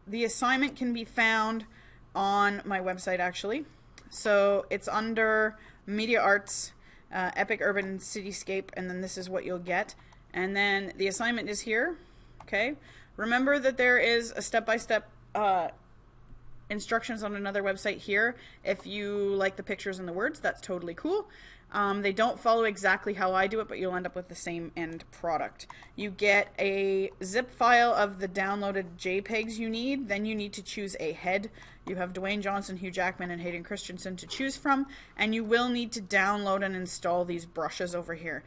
the assignment can be found on my website actually. So it's under Media Arts, Epic Urban Cityscape, and then this is what you'll get. And then the assignment is here, okay? Remember that there is a step-by-step instructions on another website here. If you like the pictures and the words, that's totally cool. They don't follow exactly how I do it, but you'll end up with the same end product. You get a zip file of the downloaded JPEGs you need. Then you need to choose a head. You have Dwayne Johnson, Hugh Jackman, and Hayden Christensen to choose from, and you will need to download and install these brushes over here.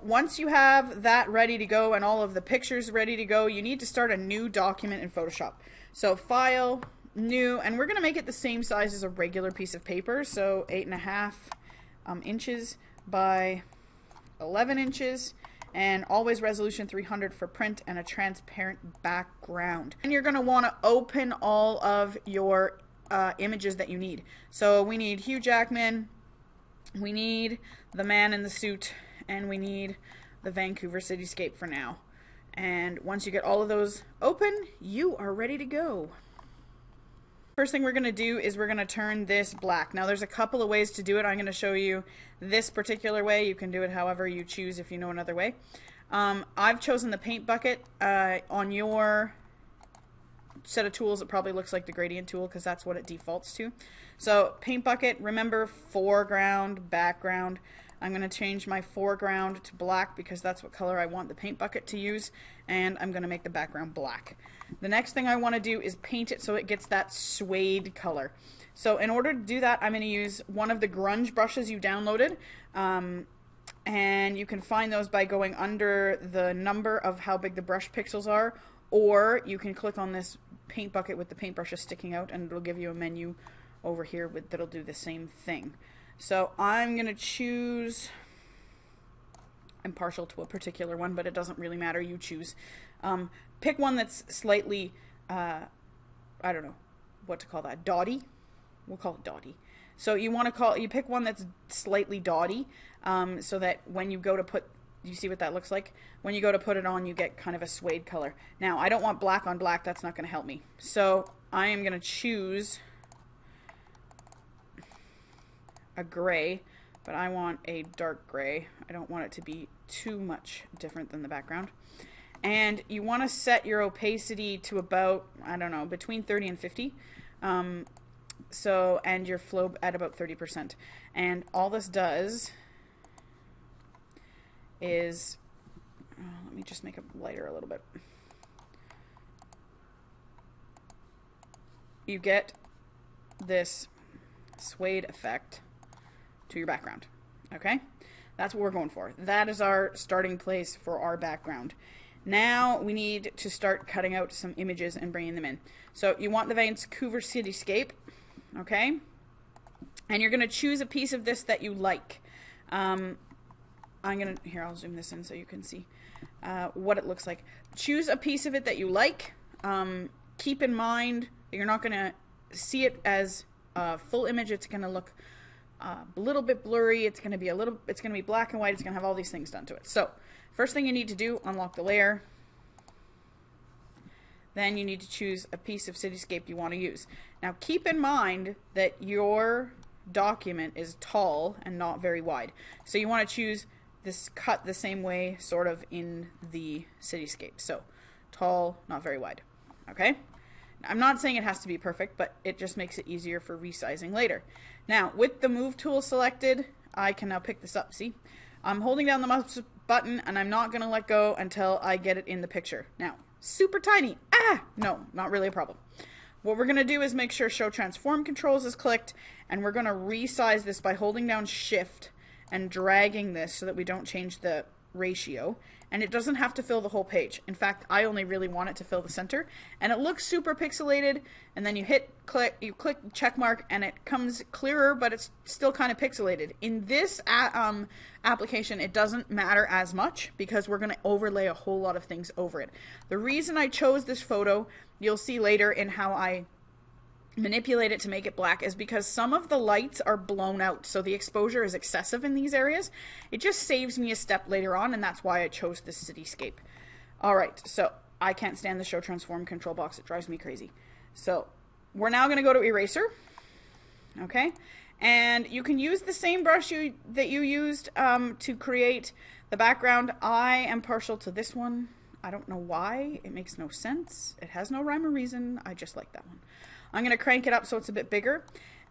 Once you have that ready to go and all of the pictures ready to go, you need to start a new document in Photoshop. So File, New, and we're going to make it the same size as a regular piece of paper, so 8.5 inches by 11 inches, and always resolution 300 for print, and a transparent background. And you're going to want to open all of your images that you need. So we need Hugh Jackman, we need the man in the suit, and we need the Vancouver cityscape for now. And once you get all of those open, you are ready to go. First thing we're going to do is we're going to turn this black. Now there's a couple of ways to do it. I'm going to show you this particular way. You can do it however you choose if you know another way. I've chosen the paint bucket. On your set of tools it probably looks like the gradient tool because that's what it defaults to. So paint bucket, remember foreground, background. I'm going to change my foreground to black because that's what color I want the paint bucket to use, and I'm going to make the background black. The next thing I want to do is paint it so it gets that suede color. So in order to do that, I'm going to use one of the grunge brushes you downloaded, and you can find those by going under the number of how big the brush pixels are, or you can click on this paint bucket with the paintbrushes sticking out and it'll give you a menu over here that'll do the same thing. So I'm going to choose, I'm partial to a particular one, but it doesn't really matter, you choose. Pick one that's slightly, I don't know what to call that, dotty? We'll call it dotty. So you pick one that's slightly dotty, so that when you go to put, you see what that looks like? When you go to put it on, you get kind of a suede color. Now, I don't want black on black, that's not going to help me. So I am going to choose a gray, but I want a dark gray. I don't want it to be too much different than the background. And you want to set your opacity to about, I don't know, between 30 and 50. And your flow at about 30%. And all this does is, let me just make it lighter a little bit. You get this suede effect to your background. Okay? That's what we're going for. That is our starting place for our background. Now we need to start cutting out some images and bringing them in. So you want the Vancouver cityscape, okay? And you're going to choose a piece of this that you like. Here, I'll zoom this in so you can see what it looks like. Choose a piece of it that you like. Keep in mind that you're not going to see it as a full image. It's going to look a little bit blurry. It's going to be black and white. It's going to have all these things done to it. So first thing you need to do, unlock the layer. Then you need to choose a piece of cityscape you want to use. Now keep in mind that your document is tall and not very wide. So you want to choose this cut the same way sort of in the cityscape. So tall, not very wide. Okay? I'm not saying it has to be perfect, but it just makes it easier for resizing later. Now, with the move tool selected, I can now pick this up. See? I'm holding down the mouse button and I'm not going to let go until I get it in the picture. Now, super tiny. No, not really a problem. What we're going to do is make sure Show Transform Controls is clicked, and we're going to resize this by holding down Shift and dragging this so that we don't change the ratio. And it doesn't have to fill the whole page. In fact, I only really want it to fill the center. And it looks super pixelated, and then you click check mark, and it comes clearer, but it's still kind of pixelated. In this application, it doesn't matter as much because we're going to overlay a whole lot of things over it. The reason I chose this photo, you'll see later in how I manipulate it to make it black, is because some of the lights are blown out, so the exposure is excessive in these areas. It just saves me a step later on, and that's why I chose this cityscape. Alright, so I can't stand the show transform control box. It drives me crazy. So we're now going to go to eraser. Okay. And you can use the same brush that you used to create the background. I am partial to this one. I don't know why. It makes no sense. It has no rhyme or reason. I just like that one. I'm going to crank it up so it's a bit bigger.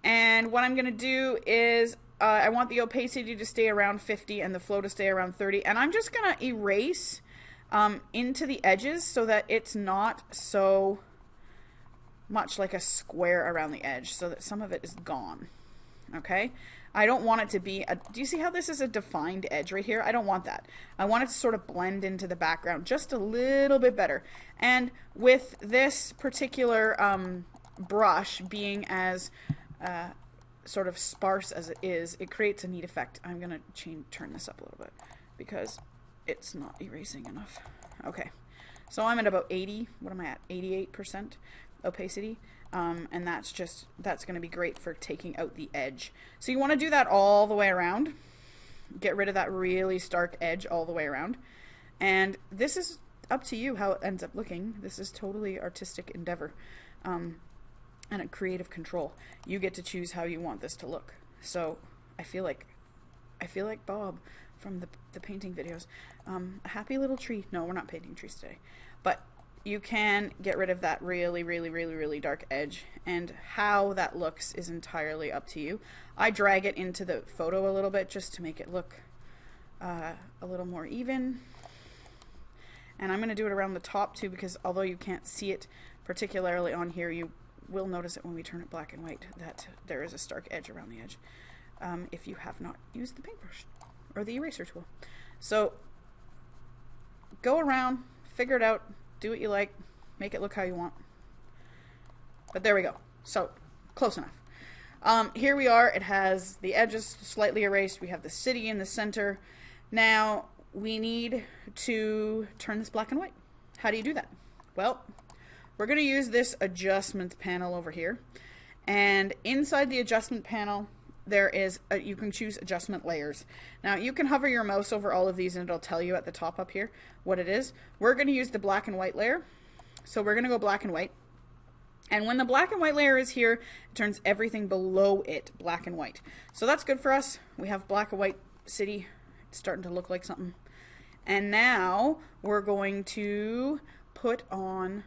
And what I'm going to do is I want the opacity to stay around 50 and the flow to stay around 30. And I'm just going to erase into the edges so that it's not so much like a square around the edge, so that some of it is gone. Okay, I don't want it to be do you see how this is a defined edge right here? I don't want that. I want it to sort of blend into the background just a little bit better. And with this particular brush being as sort of sparse as it is, it creates a neat effect. I'm gonna turn this up a little bit because it's not erasing enough. Okay, so I'm at about 80, what am I at, 88% opacity. And that's going to be great for taking out the edge. So you want to do that all the way around. Get rid of that really stark edge all the way around. And this is up to you how it ends up looking. This is totally artistic endeavor and a creative control. You get to choose how you want this to look. So I feel like Bob from the painting videos. A happy little tree. No, we're not painting trees today. But you can get rid of that really, really, really, really dark edge, and how that looks is entirely up to you. I drag it into the photo a little bit just to make it look a little more even. And I'm going to do it around the top too, because although you can't see it particularly on here, you will notice it when we turn it black and white that there is a stark edge around the edge if you have not used the paintbrush or the eraser tool. So go around, figure it out. Do what you like, make it look how you want. But there we go. So, close enough. Here we are. It has the edges slightly erased. We have the city in the center. Now, we need to turn this black and white. How do you do that? Well, we're going to use this adjustment panel over here. And inside the adjustment panel, there is you can choose adjustment layers. Now you can hover your mouse over all of these and it'll tell you at the top up here what it is. We're going to use the black and white layer. So we're going to go black and white. And when the black and white layer is here, it turns everything below it black and white. So that's good for us. We have black and white city. It's starting to look like something. And now we're going to put on,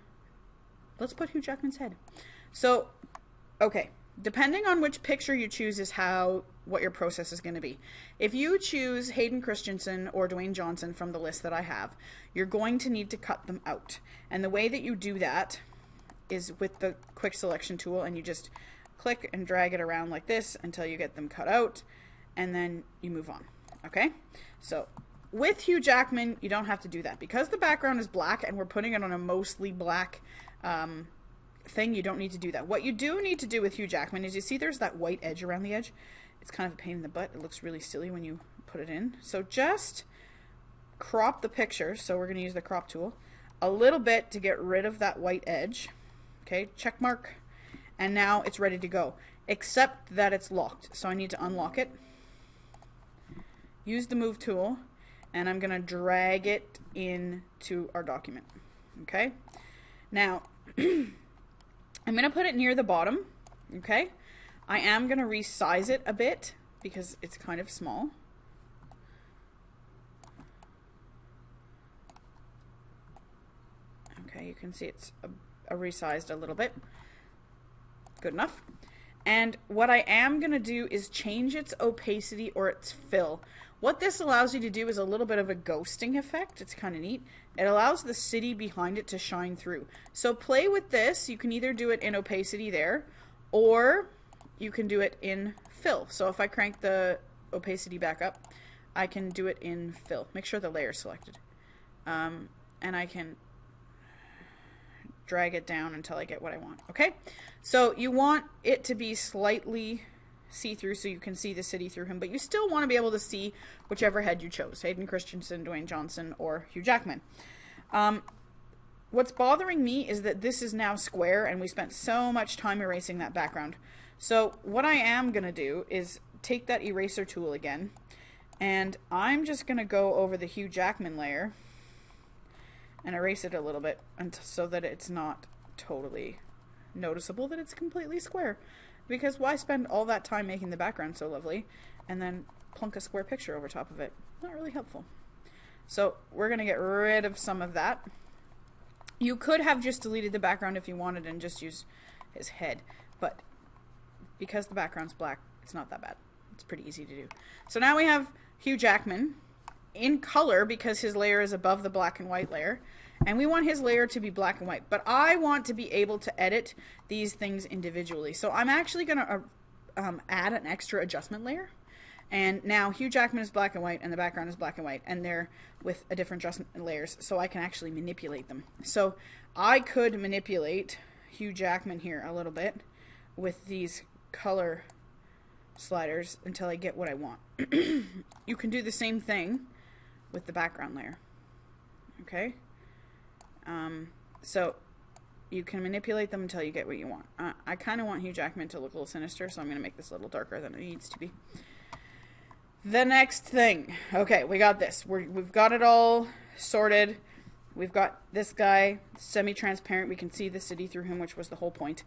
let's put Hugh Jackman's head. So, okay. Depending on which picture you choose is what your process is going to be. If you choose Hayden Christensen or Dwayne Johnson from the list that I have, you're going to need to cut them out. And the way that you do that is with the quick selection tool, and you just click and drag it around like this until you get them cut out, and then you move on. Okay? So with Hugh Jackman, you don't have to do that. Because the background is black and we're putting it on a mostly black thing, you don't need to do that. What you do need to do with Hugh Jackman is, you see there's that white edge around the edge. It's kind of a pain in the butt. It looks really silly when you put it in. So just crop the picture. So we're going to use the crop tool a little bit to get rid of that white edge. Okay, check mark. And now it's ready to go, except that it's locked. So I need to unlock it. Use the move tool, and I'm going to drag it into our document. Okay, now I'm going to put it near the bottom, okay? I am going to resize it a bit because it's kind of small. Okay, you can see it's resized a little bit. Good enough. And what I am going to do is change its opacity or its fill. What this allows you to do is a little bit of a ghosting effect. It's kind of neat. It allows the city behind it to shine through. So play with this. You can either do it in opacity there, or you can do it in fill. So if I crank the opacity back up, I can do it in fill. Make sure the layer is selected. And I can drag it down until I get what I want. Okay? So you want it to be slightly see-through so you can see the city through him, but you still want to be able to see whichever head you chose, Hayden Christensen, Dwayne Johnson, or Hugh Jackman. What's bothering me is that this is now square and we spent so much time erasing that background. So what I am going to do is take that eraser tool again, and I'm just going to go over the Hugh Jackman layer, and erase it a little bit so that it's not totally noticeable that it's completely square. Because why spend all that time making the background so lovely and then plunk a square picture over top of it? Not really helpful. So we're going to get rid of some of that. You could have just deleted the background if you wanted and just use his head, but because the background's black, it's not that bad. It's pretty easy to do. So now we have Hugh Jackman in color because his layer is above the black and white layer, and we want his layer to be black and white, but I want to be able to edit these things individually. So I'm actually going to add an extra adjustment layer. And now Hugh Jackman is black and white and the background is black and white, and they're with a different adjustment layers, so I can actually manipulate them. So I could manipulate Hugh Jackman here a little bit with these color sliders until I get what I want. You can do the same thing with the background layer. Okay? So you can manipulate them until you get what you want. I kind of want Hugh Jackman to look a little sinister, so I'm going to make this a little darker than it needs to be. The next thing. Okay, we got this. We've got it all sorted. We've got this guy, semi-transparent. We can see the city through him, which was the whole point.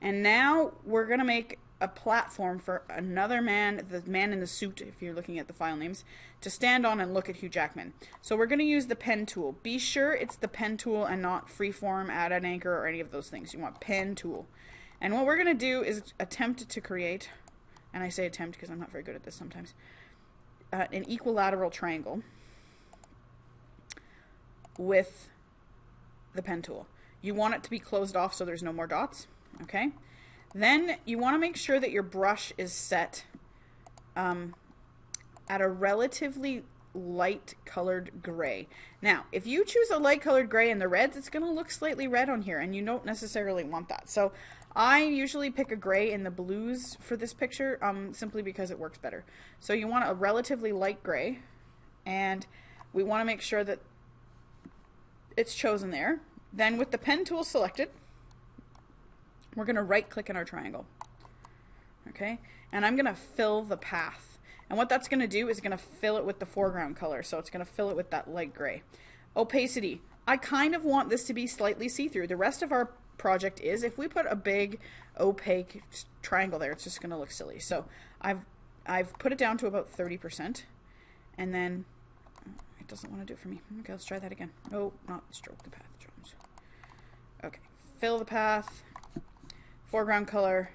And now we're going to make a platform for another man, the man in the suit, if you're looking at the file names, to stand on and look at Hugh Jackman. So we're going to use the pen tool. Be sure it's the pen tool and not freeform, add an anchor, or any of those things. You want pen tool. And what we're going to do is attempt to create, and I say attempt because I'm not very good at this sometimes, an equilateral triangle with the pen tool. You want it to be closed off so there's no more dots. Okay? Then you want to make sure that your brush is set at a relatively light colored gray. Now, if you choose a light colored gray in the reds, it's going to look slightly red on here, and you don't necessarily want that. So I usually pick a gray in the blues for this picture, simply because it works better. So you want a relatively light gray, and we want to make sure that it's chosen there. Then with the pen tool selected, we're going to right click in our triangle. Okay? And I'm going to fill the path. And what that's going to do is going to fill it with the foreground color. So it's going to fill it with that light gray. Opacity. I kind of want this to be slightly see-through. The rest of our project is, if we put a big opaque triangle there, it's just going to look silly. So I've put it down to about 30%. And then it doesn't want to do it for me. Okay, let's try that again. Oh, not stroke the path, Jones. Okay, fill the path. Foreground color.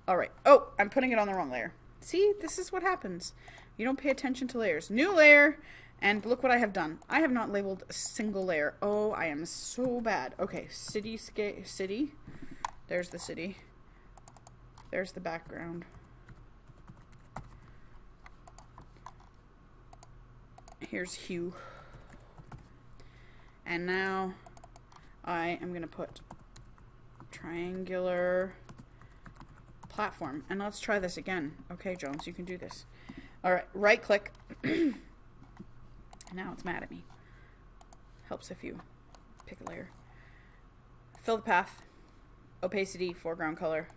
All right. Oh, I'm putting it on the wrong layer. See, this is what happens. You don't pay attention to layers. New layer, and look what I have done. I have not labeled a single layer. Oh, I am so bad. Okay, city. There's the city. There's the background. Here's Hugh. And now I am going to put triangular platform. And let's try this again. Okay, Jones, you can do this. All right, right click. Now it's mad at me. Helps if you pick a layer. Fill the path. Opacity, foreground color.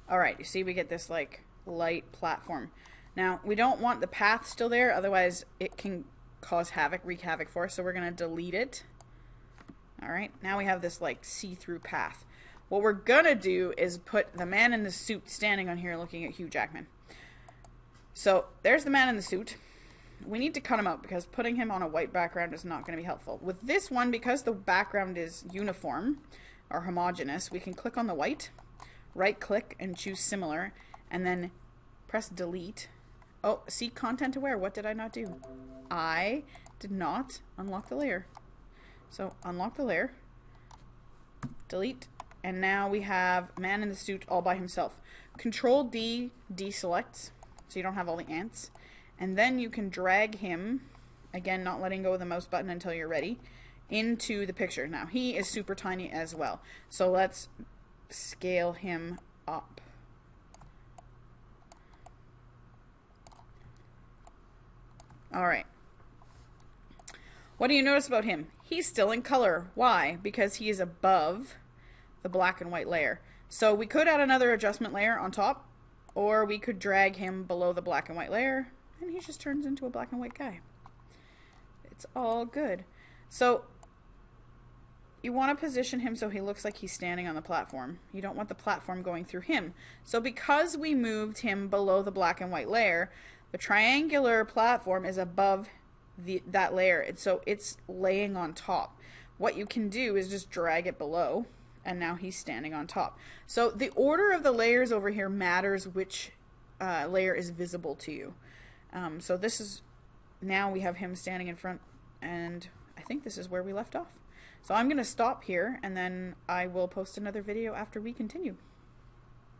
All right, you see we get this like light platform. Now, we don't want the path still there, otherwise it can cause havoc, wreak havoc for us, so we're going to delete it. All right, now we have this like see-through path. What we're going to do is put the man in the suit standing on here looking at Hugh Jackman. So there's the man in the suit. We need to cut him out because putting him on a white background is not going to be helpful. With this one, because the background is uniform or homogeneous, we can click on the white, right click and choose similar, and then press delete. Oh, see, content aware. What did I not do? I did not unlock the layer. So unlock the layer, delete, and now we have man in the suit all by himself. Control D deselects, so you don't have all the ants. And then you can drag him, again, not letting go of the mouse button until you're ready, into the picture. Now, he is super tiny as well. So let's scale him up. All right. What do you notice about him? He's still in color. Why? Because he is above the black and white layer. So we could add another adjustment layer on top, or we could drag him below the black and white layer, and he just turns into a black and white guy. It's all good. So you want to position him so he looks like he's standing on the platform. You don't want the platform going through him. So because we moved him below the black and white layer, the triangular platform is above that layer. And so it's laying on top. What you can do is just drag it below, and now he's standing on top. So the order of the layers over here matters which layer is visible to you. So this is, now we have him standing in front, and I think this is where we left off. So I'm going to stop here, and then I will post another video after we continue.